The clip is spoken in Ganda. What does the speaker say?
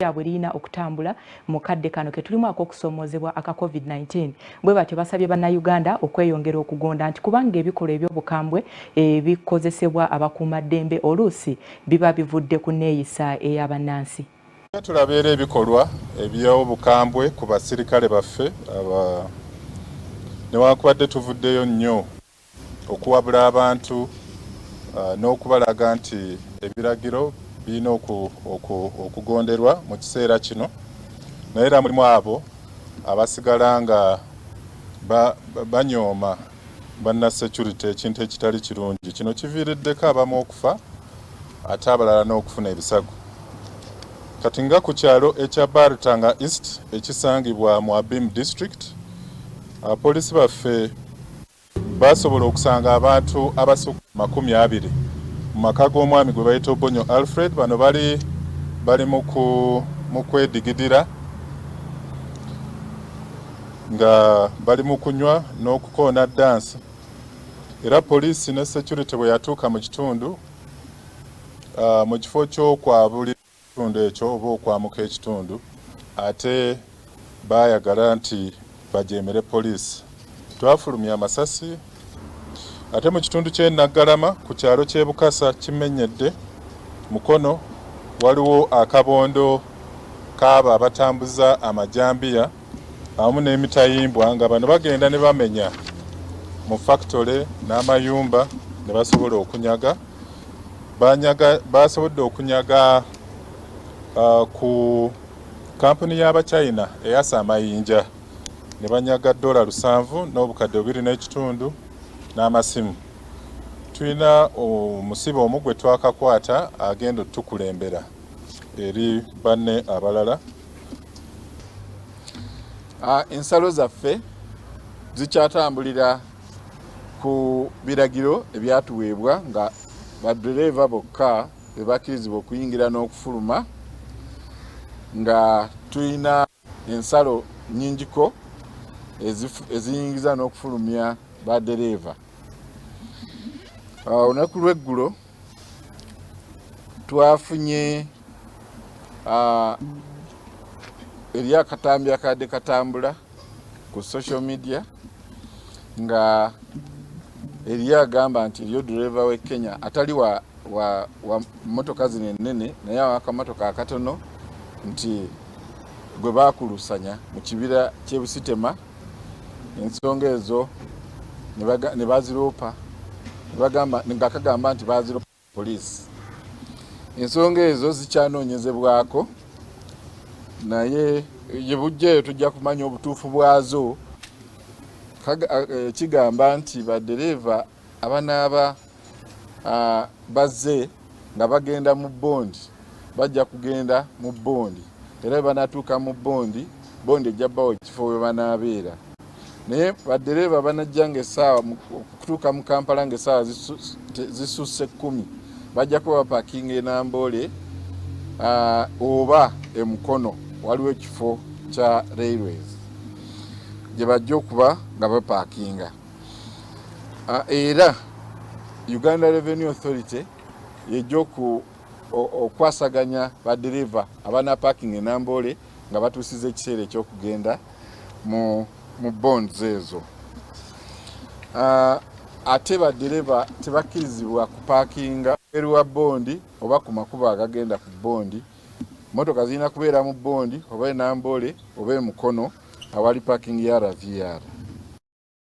yabwe lina okutambula mu kadde kano ke tulimu akokusoomozebwa aka COVID-19 bwe batyo basabye bannayuganda okweyongera okugonda nti kubanga ebikolwa eby'obukambwe bikozesebwa abakuumaddembe oluusi biba bivudde ku neeyisa ey'abannansi. Tulabeera ebikolwa eby'obukambwe ku basirikale baffe newankubadde tuvuddeyo nnyo okuwabula abantu n'okubalaga nti ebiragiro birina okugonderwa mu kiseera kino, naye era mulimu abo abasigala nga banyooma banna security ekintu ekitali kirungi. Kino kiviiriddeko abamu okufa ate abalala n'okufuna ebisago. Kati nga ku kyalo ekya Bartanga East ekisangibwa mu Abim District, abapoliisi baffe basobola okusanga abantu abasukka 20 mu maka g'omwami gwe bayita Obonyo Alfred. Bano bali mu kwedigidira nga bali mu kunywa n'okukoona dansi, era poliisi ne security bwe yatuuka mu kitundu mu kifo ky'okwabulira ekitundu ekyo oba okwamuka ekitundu, ate baayagala nti bajeemere poliisi. Twafulumya amasasi. Ate mu kitundu ky'e Naggalama ku kyalo ky'e Bukasa kimenyedde Mukono waliwo akabondo k'abo abatambuza amajambiya awamu n'emitayimbwa nga bano bagenda ne bamenya mu factory n'amayumba ne basobola okunyaga. Basobodde okunyaga ku kampuni y'Abachina eyasa amayinja ne banyaga $7 n'obukadde 2.5 n'amasimu. Tulina omusibe omu gwe twakakwata agenda otukulembera eri banne abalala. Ensalo zaffe zikyatambulira ku biragiro ebyatuweebwa nga baddereeva bokka be bakkirizibwa okuyingira n'okufuluma, nga tulina ensalo nnyingiko eziyingiza n'okufulumya baddereeva. Olunaku lw'eggulo twafunye eri akatambi akadde katambula ku social media nga eri agamba nti eriyo dereva w'e Kenya atali wa motoka zino ennene naye akamotoka akatono nti gwe baakulusanya mu kibira ky'e Busitema. Ensonga ezo ne baziroopa nga kagamba nti baziroopa poliisi. Ensonga ezo zikyanoonyezebwako, naye ye bujjayo tujja kumanya obutuufu bwazo. Kigamba nti baddereeva abanaaba bazze nga bagenda mu bondi bajja kugenda mu bondi, era banatuuka mu bondi ejja bbawo ekifo we banaabeera. Naye baddereeva banajja ng'essaawa okutuuka mu Kampala ng'essaawa zisusse 10 bajja kuba bapaakinga e Namboole oba e Mukono waliwo ekifo kya railways gye bajja okuba nga bapaakinga. Era Uganda Revenue Authority yejja okwasaganya baddereeva abanapaakinga e Namboole nga batuusiza ekiseera eky'okugenda mu bonds ezo. Ate baddereeva tebakkirizibwa kupaakinga wabweru wa bondi oba ku makubo agagenda ku bondi. Motoka zirina kubeera mu bondi oba e Namboole oba e Mukono awali paakingi ya RVR.